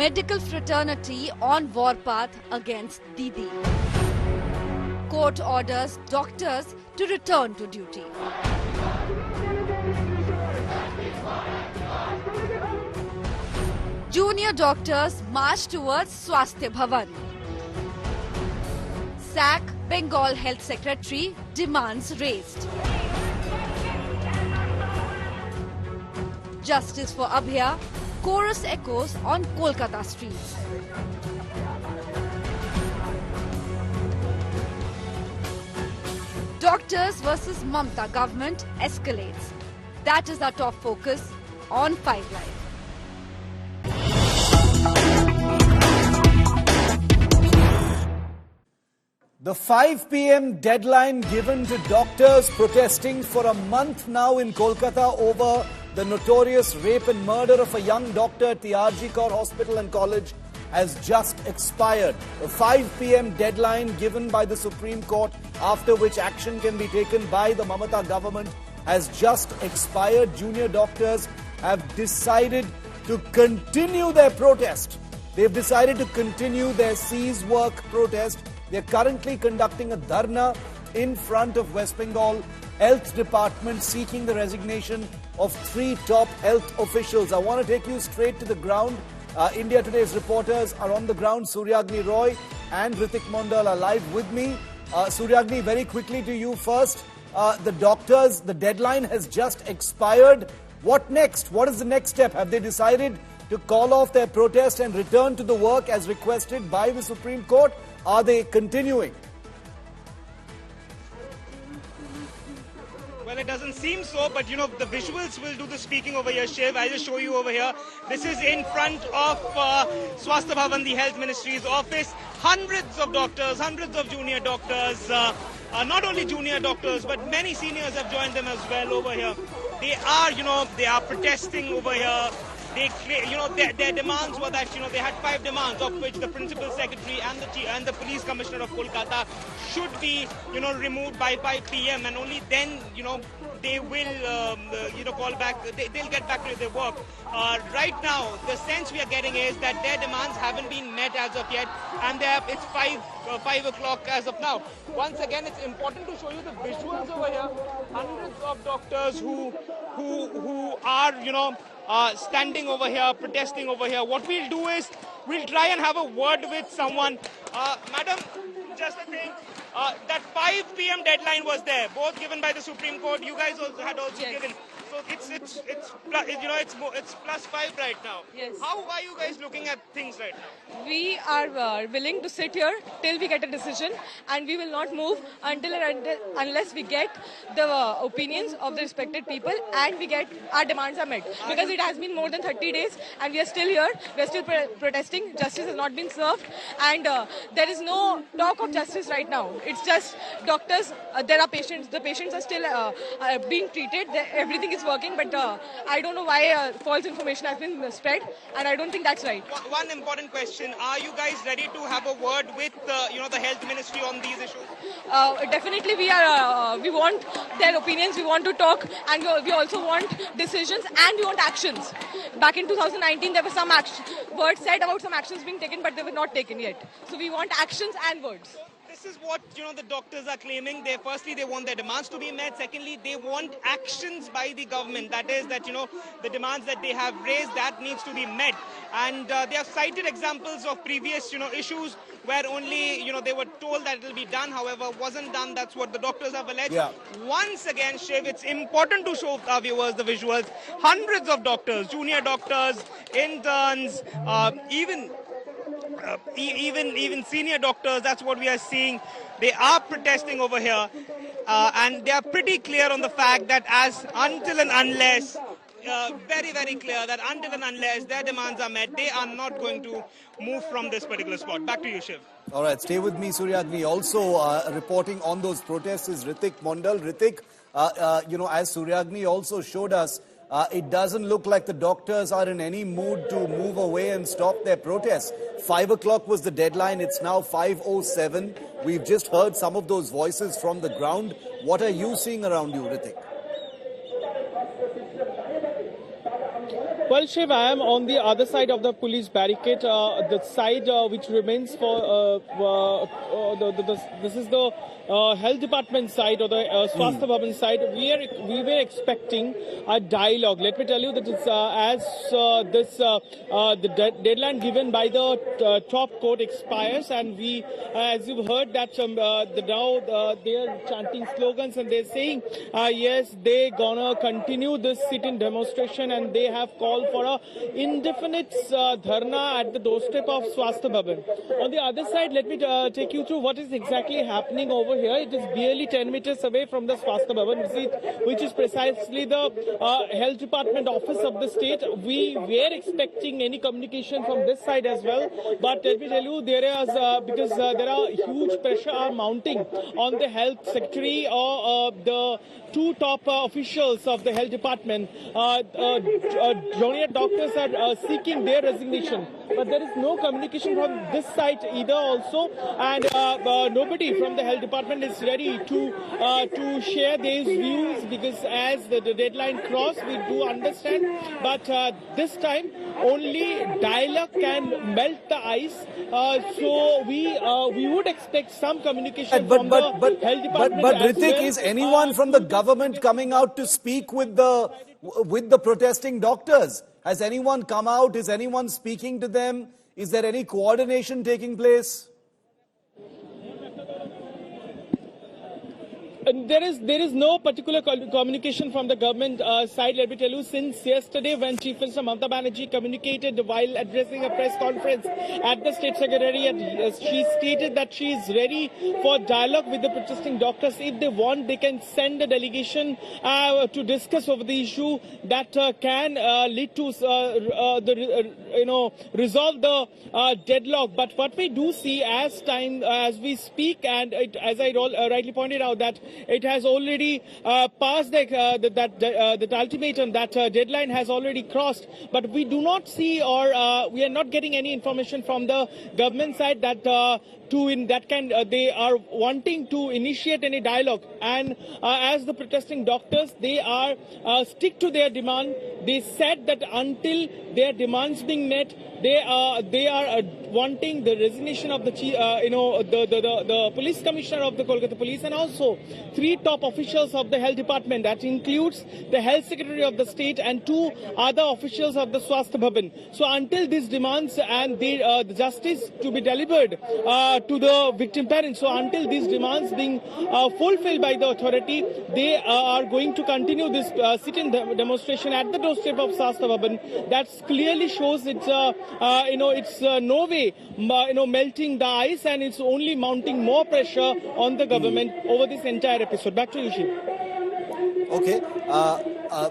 medical fraternity on warpath against Didi. Court orders doctors to return to duty. Junior doctors march towards Swasthya Bhavan. SAC Bengal Health Secretary demands raised. Justice for Abhaya, chorus echoes on Kolkata streets. Doctors versus Mamta government escalates. That is our top focus on 5 Live. The 5 p.m. deadline given to doctors protesting for a month now in Kolkata over the notorious rape and murder of a young doctor at the R.G. Kaur Hospital and College has just expired. The 5 p.m. deadline given by the Supreme Court, after which action can be taken by the Mamata government, has just expired. Junior doctors have decided to continue their protest. They've decided to continue their cease work protest. They're currently conducting a dharna in front of West Bengal Health Department seeking the resignation of 3 top health officials. I want to take you straight to the ground. India Today's reporters are on the ground. Suryagni Roy and Ritik Mondal are live with me. Suryagni, very quickly to you first. The doctors, the deadline has just expired. What next? What is the next step? Have they decided to call off their protest and return to the work as requested by the Supreme Court? Are they continuing? Well, it doesn't seem so, but you know, the visuals will do the speaking over here. Shiv, I'll just show you over here. This is in front of Swasthya Bhavan, the Health Ministry's office. Hundreds of doctors, hundreds of junior doctors, not only junior doctors, but many seniors have joined them as well over here. They are protesting over here. Their demands were that, they had 5 demands, of which the Principal Secretary and the Police Commissioner of Kolkata should be, removed by 5 p.m. and only then, they will, call back, they'll get back to their work. Right now, the sense we are getting is that their demands haven't been met as of yet, and it's 5 o'clock as of now. Once again, it's important to show you the visuals over here. Hundreds of doctors who are, standing over here, protesting over here. What we'll do is, we'll try and have a word with someone. Madam, just a thing, that 5 p.m. deadline was there, both given by the Supreme Court. You guys had also given. So it's plus 5 right now. Yes. How are you guys looking at things right now? We are willing to sit here till we get a decision, and we will not move unless we get the opinions of the respected people and we get our demands are met. Because it has been more than 30 days and we are still here. We are still protesting. Justice has not been served, and there is no talk of justice right now. It's just doctors. There are patients. The patients are still being treated. Everything is working, but I don't know why false information has been spread, and I don't think that's right. One important question: are you guys ready to have a word with the Health Ministry on these issues? Definitely, we are. We want their opinions. We want to talk, and we also want decisions, and we want actions. Back in 2019, there were some words said about some actions being taken, but they were not taken yet. So we want actions and words. This is what the doctors are claiming. Firstly, they want their demands to be met. Secondly, they want actions by the government. That is that the demands that they have raised, that needs to be met. And they have cited examples of previous issues where only they were told that it will be done. However, wasn't done. That's what the doctors have alleged. Yeah. Once again, Shiv, it's important to show our viewers the visuals. Hundreds of doctors, junior doctors, interns, even senior doctors, that's what we are seeing. They are protesting over here, and they are pretty clear on the fact that until and unless, very, very clear that until and unless their demands are met, they are not going to move from this particular spot. Back to you, Shiv. All right, stay with me, Suryagni. Also reporting on those protests is Ritik Mondal. Ritik, as Suryagni also showed us, it doesn't look like the doctors are in any mood to move away and stop their protests. 5 o'clock was the deadline. It's now 5:07. We've just heard some of those voices from the ground. What are you seeing around you, Ritik? Well, Shiv, I am on the other side of the police barricade, the side which remains for this is the health department side or the Swasthya Bhavan side. We were expecting a dialogue. Let me tell you that it's the deadline given by the top court expires, and we, as you've heard, that now they are chanting slogans and they're saying yes, they gonna continue this sit-in demonstration, and they have called for a indefinite dharna at the doorstep of Swasthya Bhavan. On the other side, let me take you through what is exactly happening over here. It is barely 10 meters away from the Swasthya Bhavan, which is precisely the health department office of the state. We were expecting any communication from this side as well, but let me tell you, there is because there are huge pressure mounting on the health secretary or the two top officials of the health department. Junior doctors are seeking their resignation, but there is no communication from this side either also, and nobody from the health department is ready to share these views, because as the deadline crossed, we do understand, but this time only dialogue can melt the ice, so we would expect some communication from the health department. But Ritik, is anyone from the government coming out to speak with the protesting doctors? Has anyone come out? Is anyone speaking to them? Is there any coordination taking place? There is no particular communication from the government side. Let me tell you, since yesterday when Chief Minister Mamata Banerjee communicated while addressing a press conference at the State Secretariat, she stated that she is ready for dialogue with the protesting doctors. If they want, they can send a delegation to discuss over the issue that can lead to resolve the deadlock. But what we do see as we speak, and as I rightly pointed out, that it has already passed the ultimatum, that deadline has already crossed. But we do not see, or we are not getting any information from the government side that they are wanting to initiate any dialogue. And as the protesting doctors, they are stick to their demand. They said that until their demands being met, they are wanting the resignation of the police commissioner of the Kolkata Police, and also 3 top officials of the health department. That includes the health secretary of the state and 2 other officials of the Swasthya Bhavan. So until these demands and the justice to be delivered to the victim parents, so until these demands being fulfilled by the authority, they are going to continue this sit-in demonstration at the doorstep of Swasthya Bhavan. That clearly shows it's no way melting the ice, and it's only mounting more pressure on the government over this entire episode. Back to you, Shiv. Okay,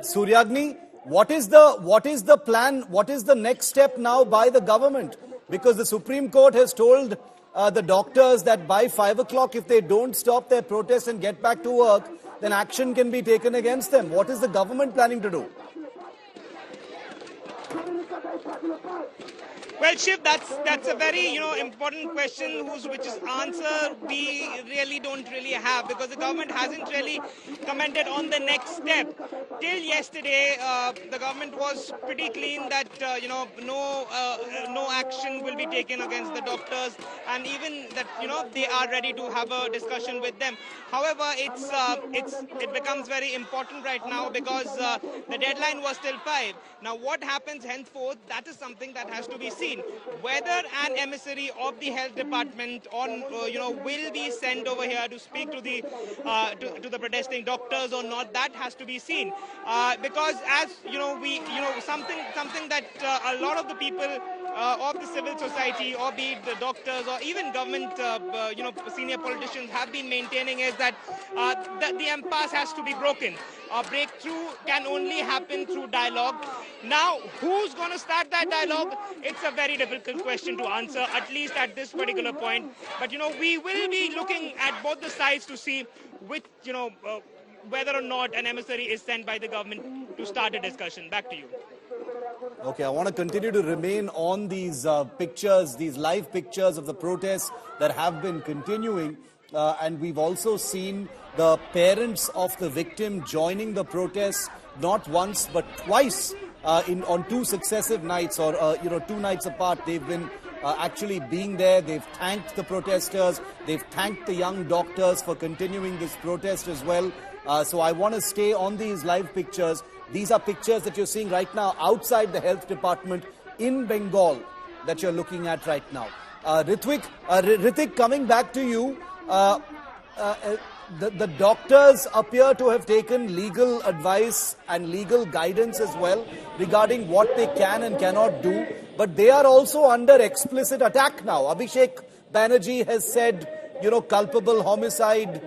Suryagni, what is the plan? What is the next step now by the government? Because the Supreme Court has told the doctors that by 5 o'clock, if they don't stop their protest and get back to work, then action can be taken against them. What is the government planning to do? Well, Shiv, that's a very important question which is answer we really don't have, because the government hasn't really commented on the next step. Till yesterday, the government was pretty clean that no action will be taken against the doctors, and even that they are ready to have a discussion with them. However, it becomes very important right now, because the deadline was till 5. Now, what happens henceforth? That is something that has to be seen. Whether an emissary of the health department will be sent over here to speak to the protesting doctors or not, that has to be seen. Because as something that a lot of the people of the civil society, or be it the doctors or even government, senior politicians have been maintaining, is that the impasse has to be broken. A breakthrough can only happen through dialogue. Now, who's going to start that dialogue? It's a very difficult question to answer, at least at this particular point. But, we will be looking at both the sides to see which, whether or not an emissary is sent by the government to start a discussion. Back to you. Okay, I want to continue to remain on these pictures, these live pictures of the protests that have been continuing. And we've also seen the parents of the victim joining the protests, not once but twice on two successive nights, or 2 nights apart, they've been actually being there. They've thanked the protesters. They've thanked the young doctors for continuing this protest as well. So I want to stay on these live pictures. These are pictures that you're seeing right now outside the health department in Bengal that you're looking at right now. Ritik, coming back to you, the doctors appear to have taken legal advice and legal guidance as well regarding what they can and cannot do. But they are also under explicit attack now. Abhishek Banerjee has said, culpable homicide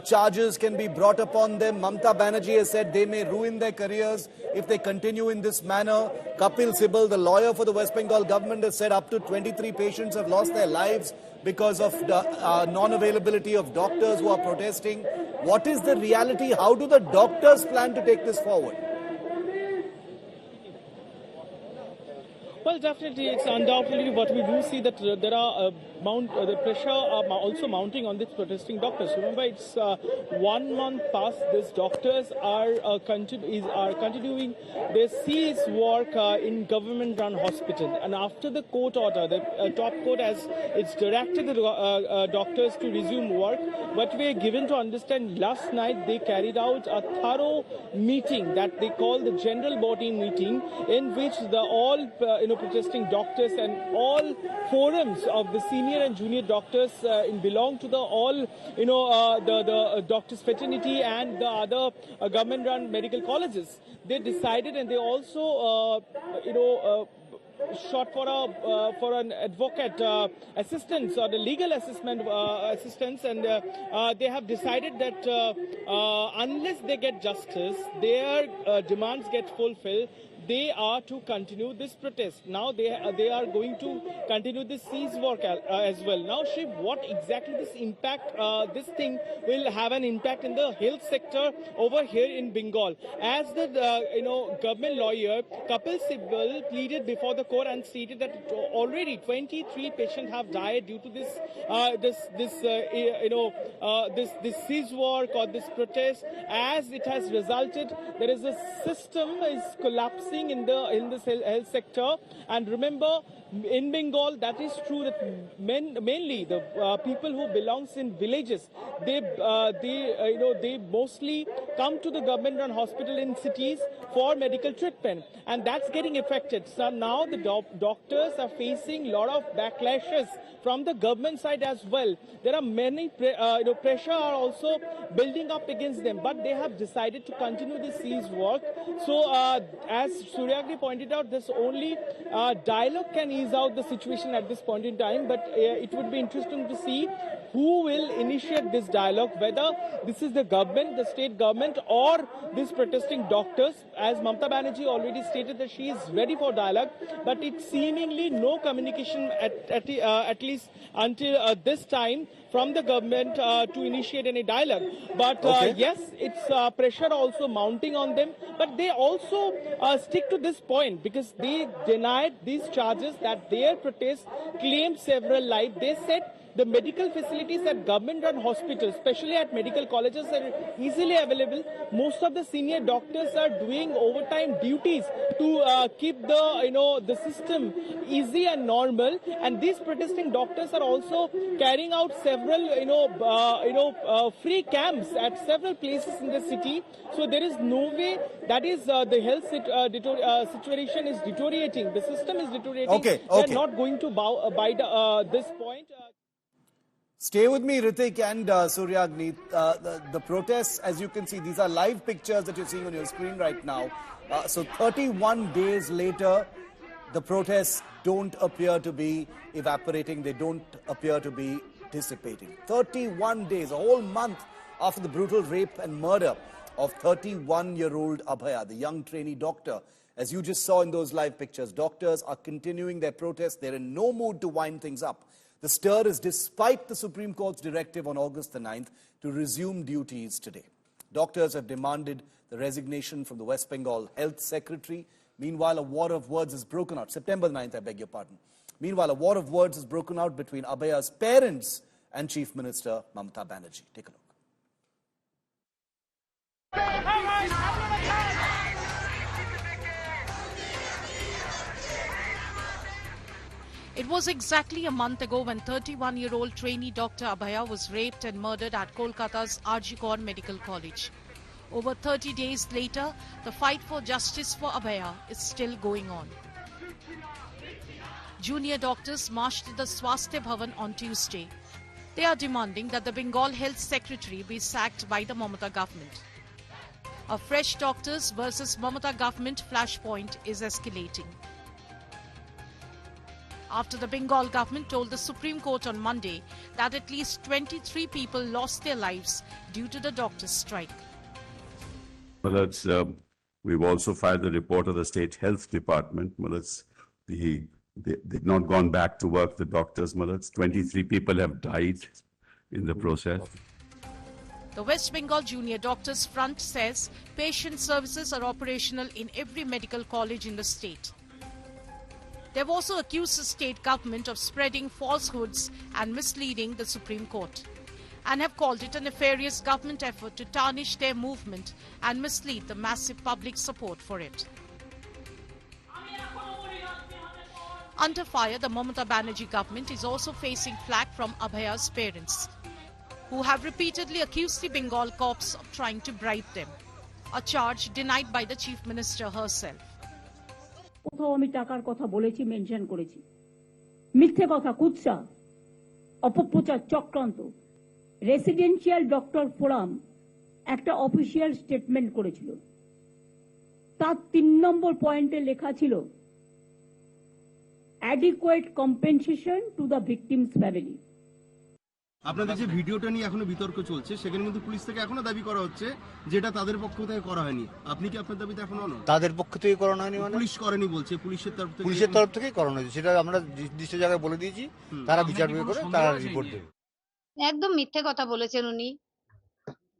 charges can be brought upon them. Mamta Banerjee has said they may ruin their careers if they continue in this manner. Kapil Sibal, the lawyer for the West Bengal government, has said up to 23 patients have lost their lives because of the non-availability of doctors who are protesting. What is the reality? How do the doctors plan to take this forward? Well, definitely, it's undoubtedly what we do see that there are the pressure also mounting on these protesting doctors. Remember, it's 1 month past. These doctors are continuing their cease work in government-run hospital. And after the court order, the top court has directed the doctors to resume work. But we are given to understand last night they carried out a thorough meeting that they call the general body meeting, in which all protesting doctors and all forums of the senior and junior doctors belong to the doctors fraternity and the other government-run medical colleges. They decided, and they also shot for an advocate assistance or the legal assistance, and they have decided that unless they get justice, their demands get fulfilled, they are to continue this protest. Now they are going to continue this cease work as well. Now, Shiv, what exactly this thing will have an impact in the health sector over here in Bengal? As the government lawyer Kapil Sibal pleaded before the court and stated that already 23 patients have died due to this cease work or this protest. As it has resulted, there is a system is collapsing in this health sector. And remember, in Bengal, that is true that mainly the people who belongs in villages, they mostly come to the government-run hospital in cities for medical treatment, and that's getting affected. So now the doctors are facing a lot of backlashes from the government side as well. There are many pressure are also building up against them, but they have decided to continue the cease work. So as Suryagni pointed out, this only dialogue can ease out the situation at this point in time, but it would be interesting to see who will initiate this dialogue, whether this is the government, the state government, or these protesting doctors. As Mamta Banerjee already stated that she is ready for dialogue, but it's seemingly no communication at least until this time from the government to initiate any dialogue. But yes, it's pressure also mounting on them, but they also stick to this point because they denied these charges that their protest claimed several lives. They said the medical facilities at government-run hospitals, especially at medical colleges, are easily available. Most of the senior doctors are doing overtime duties to keep the system easy and normal. And these protesting doctors are also carrying out several free camps at several places in the city. So there is no way that is the health situation is deteriorating. The system is deteriorating. Okay. They are not going to abide this point. Stay with me, Ritik and Suryagni. The protests, as you can see, these are live pictures that you're seeing on your screen right now. So 31 days later, the protests don't appear to be evaporating. They don't appear to be dissipating. 31 days, a whole month after the brutal rape and murder of 31-year-old Abhaya, the young trainee doctor. As you just saw in those live pictures, doctors are continuing their protests. They're in no mood to wind things up. The stir is despite the Supreme Court's directive on August the 9th to resume duties today. Doctors have demanded the resignation from the West Bengal Health Secretary. Meanwhile, a war of words has broken out. September 9th, I beg your pardon. Meanwhile, a war of words has broken out between Abhaya's parents and Chief Minister Mamta Banerjee. Take a look. It was exactly a month ago when 31-year-old trainee Dr. Abhaya was raped and murdered at Kolkata's RG Kar Medical College. Over 30 days later, the fight for justice for Abhaya is still going on. Junior doctors marched to the Swasthya Bhavan on Tuesday. They are demanding that the Bengal Health Secretary be sacked by the Mamata government. A fresh doctors versus Mamata government flashpoint is escalating. After the Bengal government told the Supreme Court on Monday that at least 23 people lost their lives due to the doctors' strike. Well, we've also filed the report of the State Health Department. Well, they've not gone back to work, the doctors. 23 people have died in the process. The West Bengal Junior Doctors Front says patient services are operational in every medical college in the state. They've also accused the state government of spreading falsehoods and misleading the Supreme Court, and have called it a nefarious government effort to tarnish their movement and mislead the massive public support for it. Under fire, the Mamata Banerjee government is also facing flack from Abhaya's parents, who have repeatedly accused the Bengal cops of trying to bribe them, a charge denied by the Chief Minister herself. কোথাও আমি টাকার কথা বলেছি, mention করেছি। মিথ্যে কথা, কুৎসা, অপপ্রচার, চক্রান্ত। রেসিডেন্সিয়াল ডক্টর ফোরাম একটা অফিসিয়াল স্টেটমেন্ট করেছিল। তার 3 নম্বর পয়েন্টে লেখা ছিল adequate compensation to the victims family. আপনাদের যে ভিডিওটা নিয়ে এখনো বিতর্ক চলছে, সেখানে কিন্তু পুলিশ থেকে এখনো দাবি করা হচ্ছে যেটা তাদের পক্ষ থেকে করা হয়নি। আপনি কি আপনার দাবিতে এখনো নন? তাদের পক্ষ থেকে করানো হয়নি মানে? পুলিশ করেনি বলছে, পুলিশের তরফ থেকেই করানো হয়েছে। সেটা আমরা নির্দিষ্ট জায়গায় বলে দিয়েছি, তারা বিচার করে তারা রিপোর্ট দেবে। একদম মিথ্যে কথা বলেছেন উনি।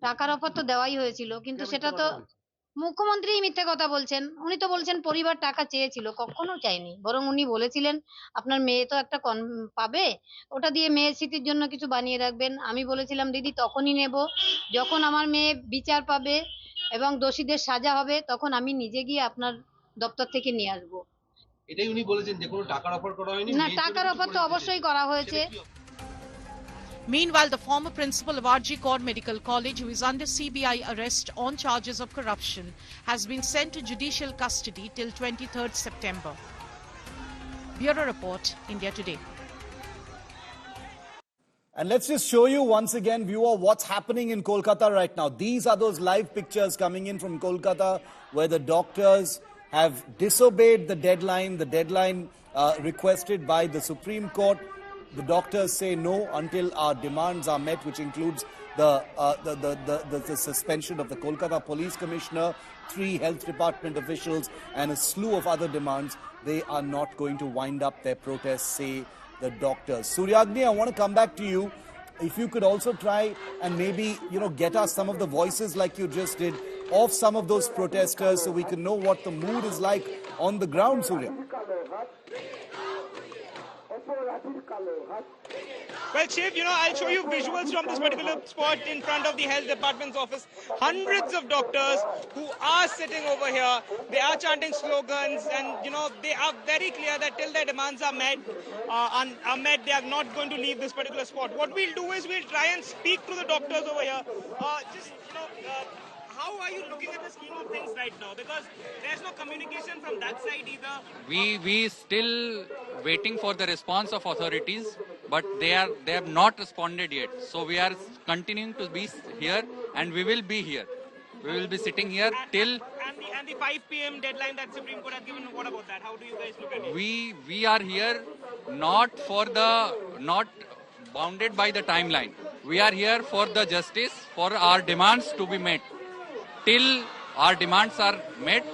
টাকার অফার তো দেওয়াই হয়েছিল, কিন্তু সেটা তো মুখ্যমন্ত্রী মিথ্যে কথা বলছেন। উনি তো বলছেন পরিবার টাকা চেয়েছিল, কখনো চাইনি। বরং উনি বলেছিলেন আপনার মেয়ে তো একটা পাবে, ওটা দিয়ে মেয়ের স্মৃতির জন্য কিছু বানিয়ে রাখবেন। আমি বলেছিলাম দিদি তখনই নেব যখন আমার মেয়ে বিচার পাবে এবং দোষীদের সাজা হবে, তখন আমি নিজে গিয়ে আপনার দপ্তর থেকে নিয়ে আসবো। এটাই উনি বলেছেন যে কোনো টাকার অফার করা হয়নি। না, টাকার অফার তো অবশ্যই করা হয়েছে। Meanwhile, the former principal of RG Kar Medical College, who is under CBI arrest on charges of corruption, has been sent to judicial custody till 23rd September. Bureau Report, India Today. And let's just show you once again, viewer, what's happening in Kolkata right now. These are those live pictures coming in from Kolkata where the doctors have disobeyed the deadline requested by the Supreme Court. The doctors say no until our demands are met, which includes the suspension of the Kolkata Police Commissioner, 3 health department officials, and a slew of other demands. They are not going to wind up their protests, say the doctors. Suryagni, I want to come back to you. If you could also try and maybe, get us some of the voices like you just did of some of those protesters so we can know what the mood is like on the ground, Surya. Well, Shiv, I'll show you visuals from this particular spot in front of the health department's office. Hundreds of doctors who are sitting over here. They are chanting slogans, and they are very clear that till their demands are met, they are not going to leave this particular spot. What we'll do is we'll try and speak to the doctors over here. How are you looking at the scheme of things right now? Because there's no communication from that side either. We still waiting for the response of authorities, but they have not responded yet. So we are continuing to be here, and we will be here. We will be sitting here till. And the 5 p.m. deadline that Supreme Court has given. What about that? How do you guys look at it? We are here not bounded by the timeline. We are here for the justice, for our demands to be met. Till our demands are met,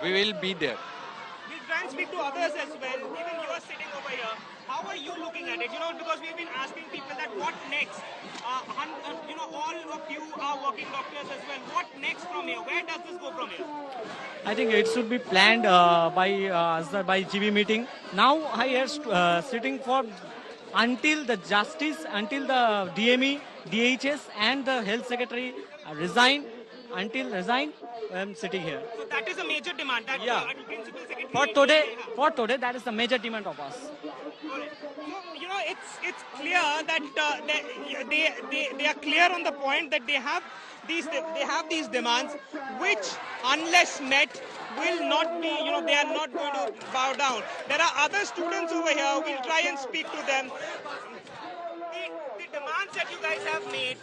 we will be there. We'll try and speak to others as well. Even you are sitting over here. How are you looking at it? Because we've been asking people that what next? All of you are working doctors as well. What next from here? Where does this go from here? I think it should be planned by GB meeting. Now I am sitting for until the justice, until the DME, DHS and the health secretary resign. Until resign, am sitting here. So that is a major demand. That Yeah. principal secretary. For today, that is the major demand of us. So, you know, it's clear that they are clear on the point that they have these demands, which unless met will not be, you know, they are not going to bow down. There are other students over here. We'll try and speak to them. The demands that you guys have made,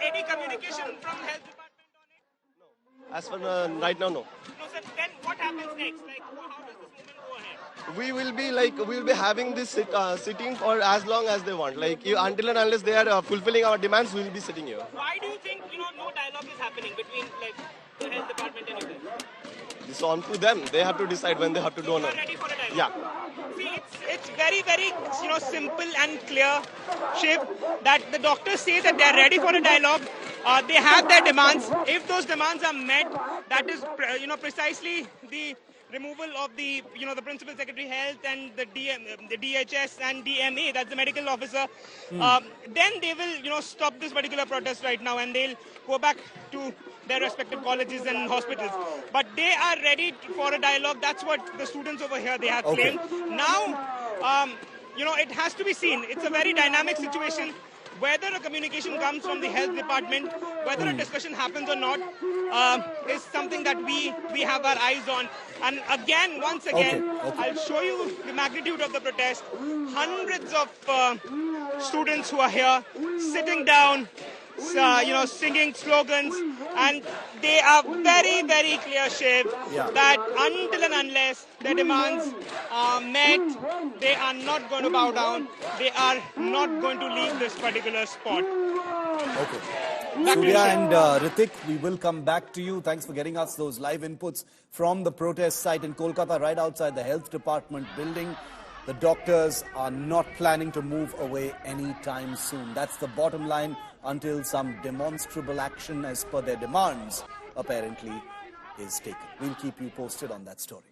any communication from health department on it? As for right now, no. No, sir. Then what happens next? Like, how does this movement go ahead? We will be having this sitting for as long as they want. Until and unless they are fulfilling our demands, we will be sitting here. Why do you think, you know, no dialogue is happening between the health department and you guys? It's on to them. They have to decide when they have to do or not. Ready for a dialogue? Yeah. See, it's very, very, you know, simple and clear, Shiv, that the doctors say that they are ready for a dialogue. They have their demands. If those demands are met, that is, you know, precisely the removal of the, you know, the principal secretary health and the DHS and DMA, that's the medical officer, then they will, you know, stop this particular protest right now and they'll go back to their respective colleges and hospitals. But they are ready for a dialogue. That's what the students over here, they have claimed. Now, you know, it has to be seen. It's a very dynamic situation. Whether a communication comes from the health department, whether a discussion happens or not, is something that we have our eyes on. And again, once again, I'll show you the magnitude of the protest. Hundreds of students who are here sitting down, you know, singing slogans, and they are very, very clear, Shiv, that until and unless their demands are met, they are not going to bow down. They are not going to leave this particular spot. Surya and Ritik, we will come back to you. Thanks for getting us those live inputs from the protest site in Kolkata, right outside the health department building. The doctors are not planning to move away anytime soon. That's the bottom line, until some demonstrable action as per their demands apparently is taken. We'll keep you posted on that story.